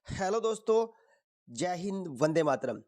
Hello दोस्तों, जय हिंद, वंदे मातरम।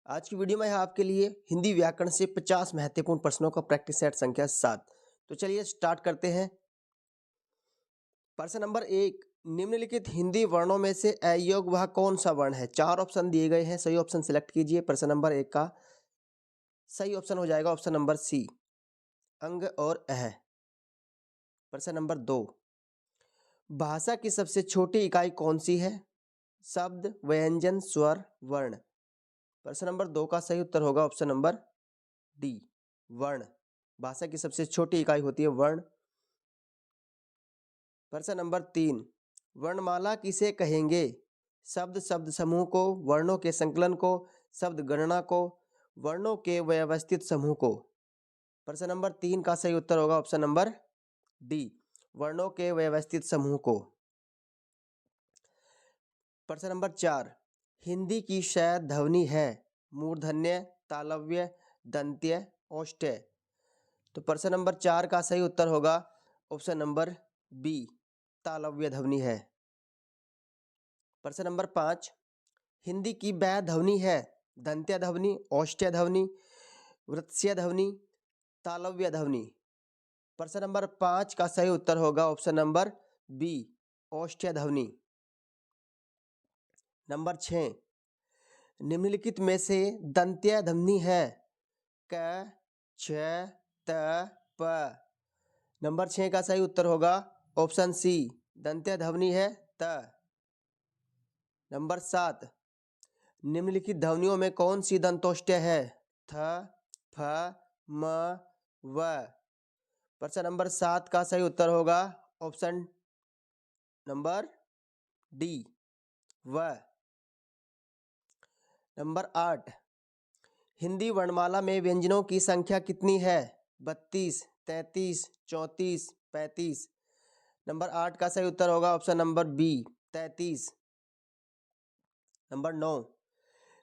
आज की वीडियो में है आपके लिए हिंदी व्याकरण से 50 महत्वपूर्ण प्रश्नों का प्रैक्टिस सेट संख्या 7। तो चलिए स्टार्ट करते हैं। प्रश्न नंबर 1, निम्नलिखित हिंदी वर्णों में से अयोग्य वह कौन सा वर्ण है? 4 ऑप्शन दिए गए हैं, सही ऑप्शन सिलेक्ट कीजिए। प्रश्न नंबर 1 का सही ऑप्शन हो जाएगा ऑप्शन नंबर सी, अंग और अह। प्रश्न नंबर 2, भाषा की सबसे छोटी इकाई कौन सी है? शब्द, व्यंजन, स्वर, वर्ण। प्रश्न नंबर 2 का सही उत्तर होगा ऑप्शन नंबर डी, वर्ण। भाषा की सबसे छोटी इकाई होती है वर्ण। प्रश्न नंबर 3, वर्णमाला किसे कहेंगे? शब्द, शब्द समूह को, वर्णों के संकलन को, शब्द गणना को, वर्णों के व्यवस्थित समूह को। प्रश्न नंबर 3 का सही उत्तर होगा ऑप्शन नंबर डी, वर्णों के व्यवस्थित समूह को। प्रश्न नंबर 4, हिंदी की शय ध्वनि है? मूर्धन्य, तालव्य, दंत्य, औष्ठ्य। तो प्रश्न नंबर 4 का सही उत्तर होगा ऑप्शन नंबर बी, तालव्य ध्वनि है। प्रश्न नंबर 5, हिंदी की वह ध्वनि है? दंत्य ध्वनि, औष्ठ्य ध्वनि, वृत्तीय ध्वनि, तालव्य ध्वनि। प्रश्न नंबर 5 का सही उत्तर होगा ऑप्शन नंबर बी, औष्ठ्य ध्वनि। नंबर 6, निम्नलिखित में से दंत्य ध्वनि है? क, छ, त, प। नंबर 6 का सही उत्तर होगा ऑप्शन सी, दंत्य ध्वनि है त। नंबर 7, निम्नलिखित ध्वनियों में कौन सी दंतोष्ठ्य है? थ, फ, म, व। प्रश्न नंबर 7 का सही उत्तर होगा ऑप्शन नंबर डी, व। नंबर 8, हिंदी वर्णमाला में व्यंजनों की संख्या कितनी है? 32, 33, 34, 35। नंबर 8 का सही उत्तर होगा ऑप्शन नंबर बी, 33। नंबर 9,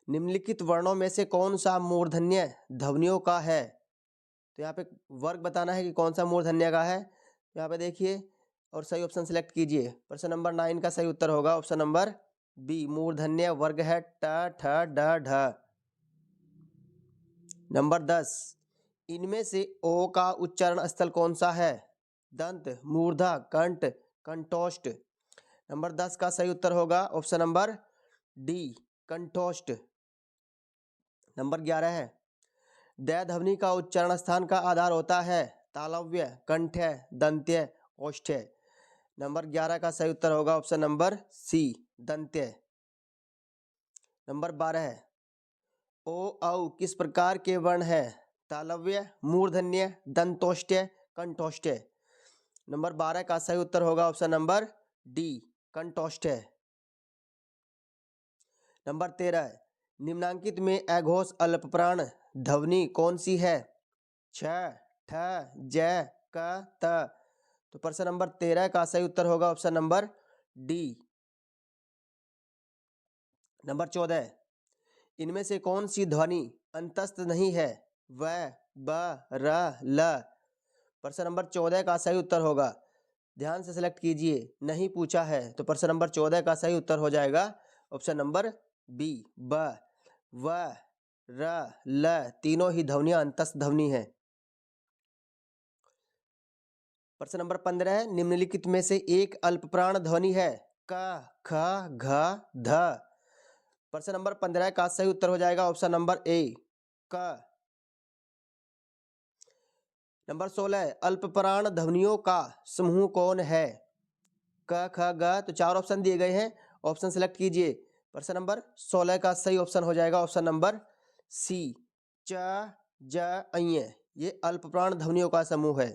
निम्नलिखित वर्णों में से कौन सा मूर्धन्य ध्वनियों का है? तो यहाँ पे वर्ग बताना है कि कौन सा मूर्धन्य का है। यहाँ पे देखिए और सही ऑप्शन सिलेक्ट कीजिए। प्रश्न नंबर 9 का सही उत्तर होगा ऑप्शन नंबर बी, मूर्धन्य वर्ग है ट, ठ, ड, ढ। नंबर 10, इनमें से ओ का उच्चारण स्थल कौन सा है? दंत, मूर्धा, कंठ, कंठोष्ठ। नंबर 10 का सही उत्तर होगा ऑप्शन नंबर डी, कंठोष्ठ। नंबर 11 है, द ध्वनि का उच्चारण स्थान का आधार होता है? तालव्य, कंठ्य, दंत्य, औष्ठ्य। नंबर 11 का सही उत्तर होगा ऑप्शन नंबर सी, दंत्य। नंबर 12 है, ओ औ किस प्रकार के वर्ण है? तालव्य, मूर्धन्य, दंतोष्ठ्य, कंठोष्ठ्य। नंबर 12 का सही उत्तर होगा ऑप्शन नंबर डी, कंठोष्ठ्य। नंबर 13 है, निम्नांकित में अघोष अल्पप्राण ध्वनि कौन सी है? छ, ठ, ज, क, त। तो प्रश्न नंबर 13 का सही उत्तर होगा ऑप्शन नंबर डी। नंबर 14, इनमें से कौन सी ध्वनि अंतस्थ नहीं है? व, ब, र, ल। प्रश्न नंबर 14 का सही उत्तर होगा, ध्यान से सिलेक्ट कीजिए, नहीं पूछा है। तो प्रश्न नंबर 14 का सही उत्तर हो जाएगा ऑप्शन नंबर बी, ब, व, र, ल। तीनों ही ध्वनियां अंतस्थ ध्वनि है। प्रश्न नंबर 15 है, निम्नलिखित में से एक अल्पप्राण ध्वनि है? क, ख, घ, ध। प्रश्न नंबर 15 का सही उत्तर हो जाएगा ऑप्शन नंबर ए, क। नंबर 16, अल्पप्राण ध्वनियों का समूह कौन है? क, ख, ग। तो 4 ऑप्शन दिए गए हैं, ऑप्शन सेलेक्ट कीजिए। प्रश्न नंबर 16 का सही ऑप्शन हो जाएगा ऑप्शन नंबर सी, च, ज, अञ। ये अल्पप्राण ध्वनियों का समूह है।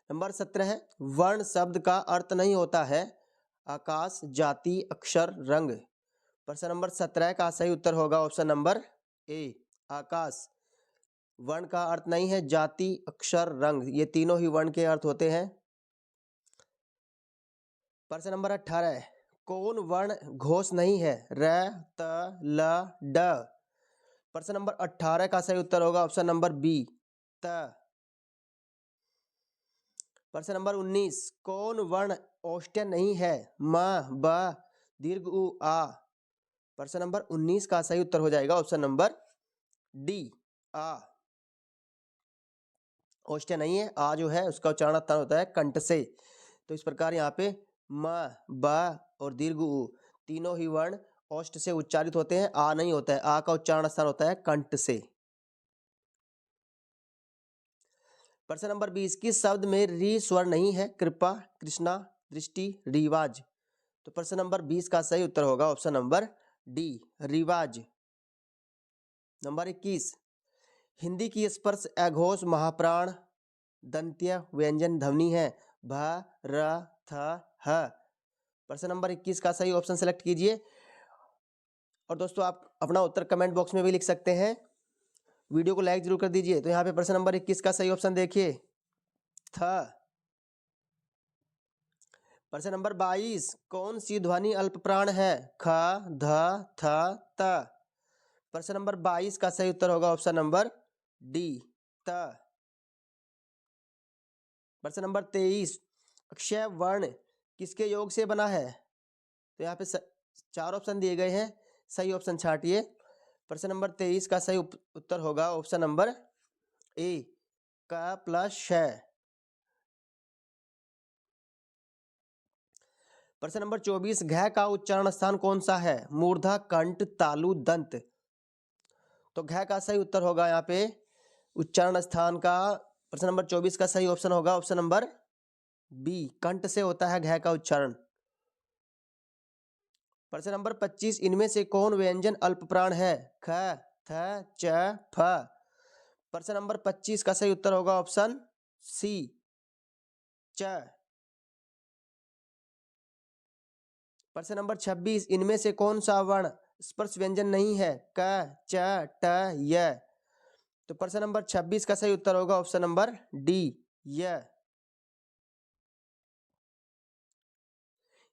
नंबर 17 है, वर्ण शब्द का अर्थ नहीं होता है? आकाश, जाति, अक्षर, रंग। प्रश्न नंबर 17 का सही उत्तर होगा ऑप्शन नंबर ए, आकाश। वर्ण का अर्थ नहीं है जाति, अक्षर, रंग, ये तीनों ही वर्ण के अर्थ होते हैं। प्रश्न नंबर 18 है, कौन वर्ण घोष नहीं है? र, त, ल, ड। प्रश्न नंबर 18 का सही उत्तर होगा ऑप्शन नंबर बी, त। प्रश्न नंबर 19, कौन वर्ण औष्ठ्य नहीं है? म, ब, दीर्घ उ आ। प्रश्न नंबर 19 का सही उत्तर हो जाएगा ऑप्शन नंबर डी आ। ओष्ठ नहीं है, आ जो है उसका उच्चारण स्थान होता है कंठ से। तो इस प्रकार यहाँ पे म, ब और दीर्घ उ तीनों ही वर्ण ओष्ठ से उच्चारित होते हैं, आ नहीं होता है। आ का उच्चारण स्थान होता है कंठ से। प्रश्न नंबर 20, किस शब्द में री स्वर नहीं है? कृपा, कृष्णा, दृष्टि, रिवाज। तो प्रश्न नंबर 20 का सही उत्तर होगा ऑप्शन नंबर डी रिवाज। नंबर 21, हिंदी की स्पर्श अघोष महाप्राण दंत्य व्यंजन ध्वनि है भ, र, थ, ह। प्रश्न नंबर 21 का सही ऑप्शन सेलेक्ट कीजिए। और दोस्तों आप अपना उत्तर कमेंट बॉक्स में भी लिख सकते हैं। वीडियो को लाइक जरूर कर दीजिए। तो यहाँ पे प्रश्न नंबर 21 का सही ऑप्शन देखिए थ। प्रश्न नंबर 22, कौन सी ध्वनि अल्प प्राण है? ख, ध, थ, त। प्रश्न नंबर 22 का सही उत्तर होगा ऑप्शन नंबर डी त। प्रश्न नंबर 23, अक्षय वर्ण किसके योग से बना है? तो यहाँ पे चार ऑप्शन दिए गए हैं, सही ऑप्शन छांटिए। प्रश्न नंबर 23 का सही उत्तर होगा ऑप्शन नंबर ए क प्लस श। प्रश्न नंबर 24, घ का उच्चारण स्थान कौन सा है? मूर्धा, कंठ, तालु, दंत। तो घ का सही उत्तर होगा यहाँ पे उच्चारण स्थान का। प्रश्न नंबर 24 का सही ऑप्शन होगा ऑप्शन नंबर बी, कंठ से होता है घ का उच्चारण। प्रश्न नंबर 25, इनमें से कौन व्यंजन अल्प प्राण है? ख, थ, च, फ। प्रश्न नंबर 25 का सही उत्तर होगा ऑप्शन सी च। प्रश्न नंबर 26, इनमें से कौन सा वर्ण स्पर्श व्यंजन नहीं है? क, च, ट, य। तो प्रश्न नंबर 26 का सही उत्तर होगा ऑप्शन नंबर डी य।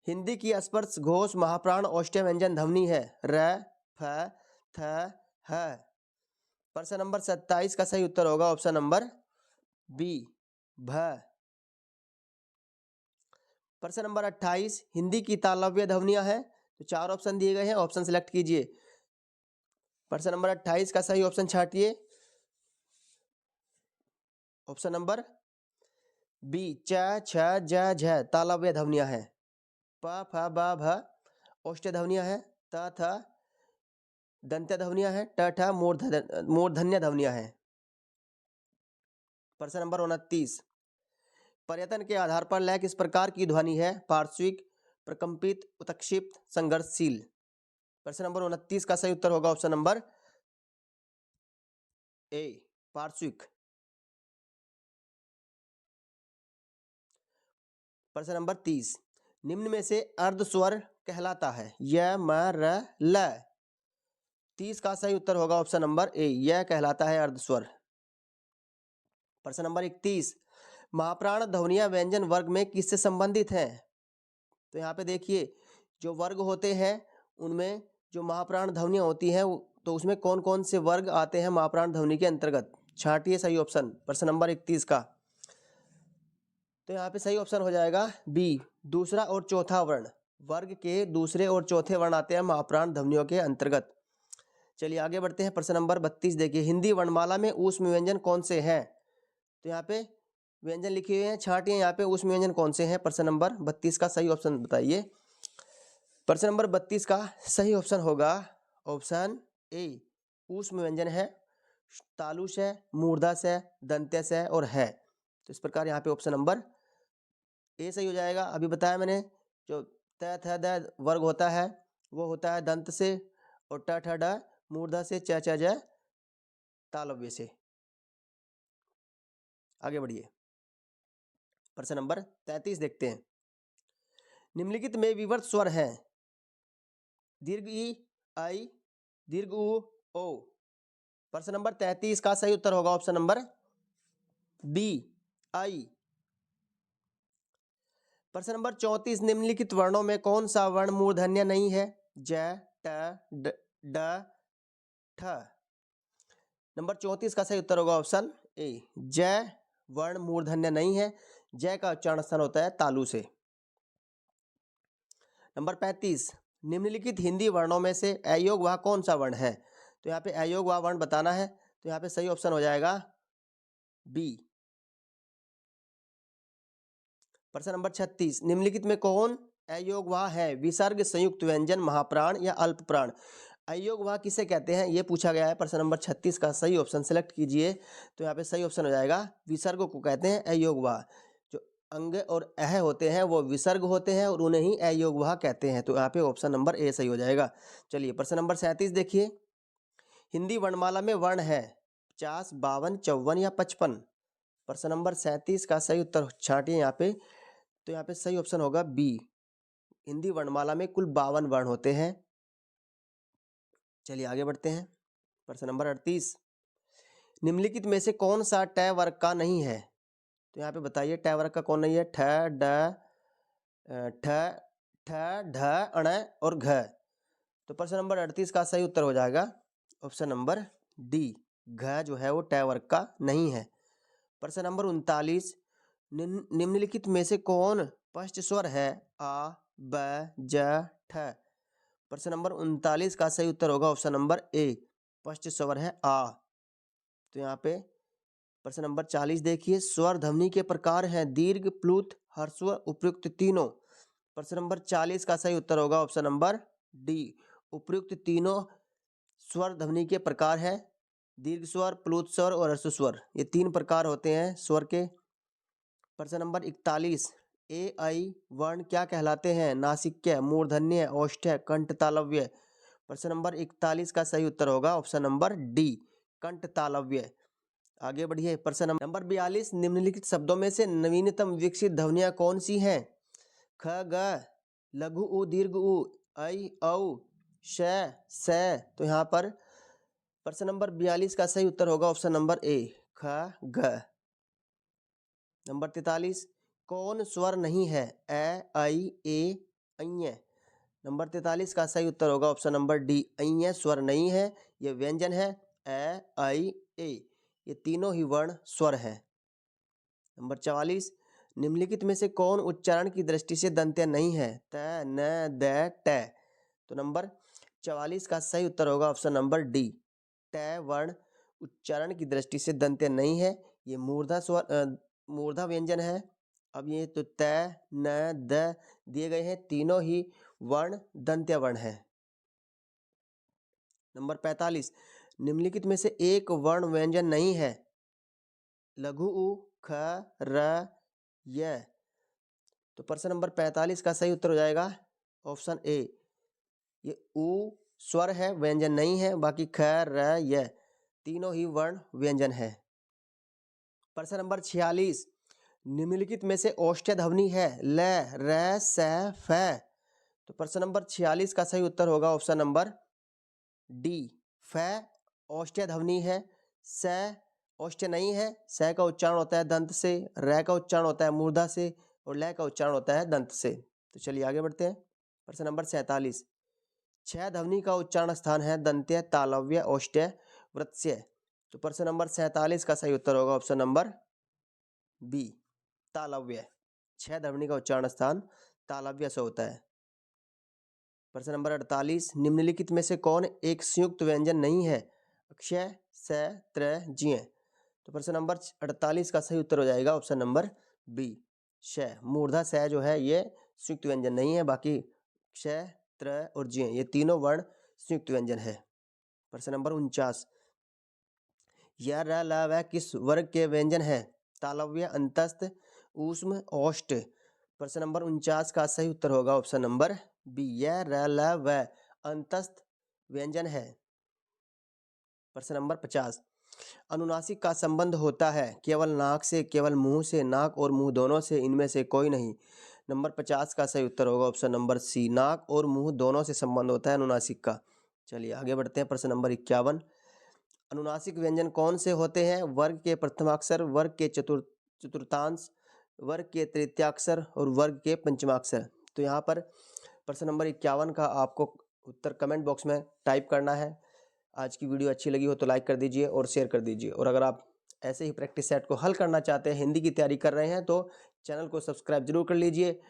हिंदी की स्पर्श घोष महाप्राण ओष्ठ्य व्यंजन ध्वनि है र, फ, थ, ह। प्रश्न नंबर 27 का सही उत्तर होगा ऑप्शन नंबर बी भ। प्रश्न नंबर 28, हिंदी की तालव्य ध्वनियां हैं। तो चार ऑप्शन दिए गए हैं, ऑप्शन सिलेक्ट कीजिए। प्रश्न नंबर 28 का सही ऑप्शन छांटिए। ऑप्शन नंबर बी च, छ, ज, झ तालव्य ध्वनियां हैं। प, फ, ब, भ ओष्ठ्य ध्वनियां हैं। त, थ दंत्य ध्वनियां हैं। ट, ठ मूर्धन्य ध्वनियां हैं। प्रश्न नंबर 29, पर्यटन के आधार पर लय किस प्रकार की ध्वनि है? पार्श्विक, प्रकंपित, उत्क्षिप्त, संघर्षशील। प्रश्न नंबर 29 का सही उत्तर होगा ऑप्शन नंबर ए पार्श्विक। प्रश्न नंबर 30, निम्न में से अर्ध स्वर कहलाता है? य, म, र, ल। 30 का सही उत्तर होगा ऑप्शन नंबर ए यह कहलाता है अर्ध स्वर। प्रश्न नंबर 31, महाप्राण ध्वनियां व्यंजन वर्ग में किससे संबंधित हैं? तो यहाँ पे देखिए जो वर्ग होते हैं उनमें जो महाप्राण ध्वनियां होती हैं तो उसमें कौन कौन से वर्ग आते हैं महाप्राण ध्वनि के अंतर्गत? छांटिए सही ऑप्शन प्रश्न नंबर 31 का। तो यहाँ पे सही ऑप्शन हो जाएगा बी, दूसरा और चौथा वर्ण। वर्ग के दूसरे और चौथे वर्ण आते हैं महाप्राण ध्वनियों के अंतर्गत। चलिए आगे बढ़ते हैं। प्रश्न नंबर 32 देखिए, हिंदी वर्णमाला में ऊष्म व्यंजन कौन से हैं? तो यहाँ पे व्यंजन लिखे हुए हैं, छांटिए यहाँ पे ऊष्म व्यंजन कौन से हैं। प्रश्न नंबर 32 का सही ऑप्शन बताइए। प्रश्न नंबर 32 का सही ऑप्शन होगा ऑप्शन ए, ऊष्म व्यंजन है तालु से, मूर्धा से, दंत्य से और है। तो इस प्रकार यहाँ पे ऑप्शन नंबर ए सही हो जाएगा। अभी बताया मैंने जो त, थ, द वर्ग होता है वो होता है दंत से, और ट, ठ, ड मूर्धा से, च, च, ज तालव्य से। आगे बढ़िए, प्रश्न नंबर 33 देखते हैं। निम्नलिखित में विवर्त स्वर हैं? दीर्घ ई, आई, दीर्घ उ, ओ। प्रश्न नंबर 33 का सही उत्तर होगा ऑप्शन नंबर बी आई। प्रश्न नंबर 34, निम्नलिखित वर्णों में कौन सा वर्ण मूर्धन्य नहीं है? ज, ट, ड, ठ। नंबर 34 का सही उत्तर होगा ऑप्शन ए, ज वर्ण मूर्धन्य नहीं है। ज का उच्चारण स्थान होता है तालु से। नंबर 35, निम्नलिखित हिंदी वर्णों में से अयोगवाह कौन सा वर्ण है? तो यहाँ पे अयोगवाह वर्ण बताना है, तो यहाँ पे सही ऑप्शन हो जाएगा बी। प्रश्न नंबर 36, निम्नलिखित में कौन अयोगवाह है? विसर्ग, संयुक्त व्यंजन, महाप्राण या अल्पप्राण? अयोगवाह किसे कहते हैं ये पूछा गया है। प्रश्न नंबर 36 का सही ऑप्शन सेलेक्ट कीजिए। तो यहाँ पे सही ऑप्शन हो जाएगा विसर्ग को कहते हैं अयोगवाह। जो अंग और अह होते हैं वो विसर्ग होते हैं और उन्हें ही अयोगवाह कहते हैं। तो यहाँ पे ऑप्शन नंबर ए सही हो जाएगा। चलिए प्रश्न नंबर 37 देखिए, हिंदी वर्णमाला में वर्ण है 50, 52, 54 या 55? प्रश्न नंबर 37 का सही उत्तर छांटिए यहाँ पे। तो यहाँ पे सही ऑप्शन होगा बी। हिंदी वर्णमाला में कुल 52 वर्ण होते हैं। चलिए आगे बढ़ते हैं। प्रश्न नंबर 38, निम्नलिखित में से कौन सा ट वर्ग का नहीं है? तो यहाँ पे बताइए ट वर्ग का कौन नहीं है? ठ, ड, ठ, ठ, ढ, अण और घ। तो प्रश्न नंबर 38 का सही उत्तर हो जाएगा ऑप्शन नंबर डी। घ जो है वो ट वर्ग का नहीं है। प्रश्न नंबर 39, निम्नलिखित में से कौन पश्च स्वर है? आ, ब, ज, ठ। प्रश्न नंबर 39 का सही उत्तर होगा ऑप्शन नंबर ए, पश्च स्वर है आ। तो यहाँ पे प्रश्न नंबर 40 देखिए, स्वर ध्वनि के प्रकार हैं दीर्घ, प्लुत, ह्रस्व, उपयुक्त तीनों। प्रश्न नंबर 40 का सही उत्तर होगा ऑप्शन नंबर डी, उपयुक्त तीनों स्वर ध्वनि के प्रकार है दीर्घ स्वर, प्लुत स्वर और ह्रस्व स्वर। ये 3 प्रकार होते हैं स्वर के। प्रश्न नंबर 41, ए आई वर्ण क्या कहलाते हैं? नासिक्य, मूर्धन्य, औष्ठ्य, कंठ तालव्य। प्रश्न नंबर 41 का सही उत्तर होगा ऑप्शन नंबर डी, कंठ तालव्य। आगे बढ़िए। प्रश्न नंबर 42, निम्नलिखित शब्दों में से नवीनतम विकसित ध्वनियां कौन सी हैं? ख, ग, लघु उ, दीर्घ उ, ऐ, औ, श, स। तो यहाँ पर प्रश्न नंबर 42 का सही उत्तर होगा ऑप्शन नंबर ए, ख, ग। नंबर 43, कौन स्वर नहीं है? अ, ऐ, ए, ऐ। नंबर 43 का सही उत्तर होगा ऑप्शन नंबर डी, ऐ स्वर नहीं है, ये व्यंजन है अ, ऐ, ए। ये तीनों ही वर्ण स्वर है। नंबर 44, निम्नलिखित में से कौन उच्चारण की दृष्टि से दंत्य नहीं है? त, न, द, ट। तो नंबर 44 का सही उत्तर होगा ऑप्शन नंबर डी, ट वर्ण उच्चारण की दृष्टि से दंत्य नहीं है, ये मूर्धा स्वर मूर्धा व्यंजन है। अब ये तो त, न, द दिए गए हैं, तीनों ही वर्ण दंत्य वर्ण है। नंबर 45, निम्नलिखित में से एक वर्ण व्यंजन नहीं है? लघु उ, ख, र, य। तो प्रश्न नंबर 45 का सही उत्तर हो जाएगा ऑप्शन ए, ये उ स्वर है, व्यंजन नहीं है। बाकी ख, र, य तीनों ही वर्ण व्यंजन है। प्रश्न नंबर 46, निम्नलिखित में से औष्ठ्य ध्वनि है? ल, र, स, फ। तो प्रश्न नंबर 46 का सही उत्तर होगा ऑप्शन नंबर डी, फ औष्ठ्य ध्वनि है। स औष्ठ्य नहीं है, स का उच्चारण होता है दंत से, र का उच्चारण होता है मूर्धा से और ल का उच्चारण होता है दंत से। तो चलिए आगे बढ़ते हैं। प्रश्न नंबर 47, छह ध्वनि का उच्चारण स्थान है दंत्य, तालव्य, औष्ठ्य, वृत्स्य। तो प्रश्न नंबर 47 का सही उत्तर होगा ऑप्शन नंबर बी, तालव्य। छह ध्वनि का उच्चारण स्थान तालव्य से होता है। प्रश्न नंबर 48, निम्नलिखित में से कौन एक संयुक्त व्यंजन नहीं है? अक्षय, स, त्र, ज्ञ। तो प्रश्न नंबर 48 का सही उत्तर हो जाएगा ऑप्शन नंबर बी, श। मूर्धा स जो है ये संयुक्त व्यंजन नहीं है, बाकी क्ष, त्र और ज्ञ ये तीनों वर्ण संयुक्त व्यंजन है। प्रश्न नंबर 49, यह र, ल, व किस वर्ग के व्यंजन है? तालव्य, अंतस्थ, ऊष्म, औष्ठ। प्रश्न नंबर 49 का सही उत्तर होगा ऑप्शन नंबर बी, यह र, ल, व अंतस्थ व्यंजन है। प्रश्न नंबर 50, अनुनासिक का संबंध होता है केवल नाक से, केवल मुंह से, नाक और मुंह दोनों से, इनमें से कोई नहीं। नंबर 50 का सही उत्तर होगा ऑप्शन नंबर सी, नाक और मुंह दोनों से संबंध होता है अनुनासिक का। चलिए आगे बढ़ते हैं। प्रश्न नंबर 51, अनुनासिक व्यंजन कौन से होते हैं? वर्ग के प्रथमाक्षर, वर्ग के चतुर्थांश, वर्ग के तृतीयाक्षर और वर्ग के पंचमाक्षर। तो यहाँ पर प्रश्न नंबर 51 का आपको उत्तर कमेंट बॉक्स में टाइप करना है। आज की वीडियो अच्छी लगी हो तो लाइक कर दीजिए और शेयर कर दीजिए, और अगर आप ऐसे ही प्रैक्टिस सेट को हल करना चाहते हैं, हिंदी की तैयारी कर रहे हैं, तो चैनल को सब्सक्राइब जरूर कर लीजिए।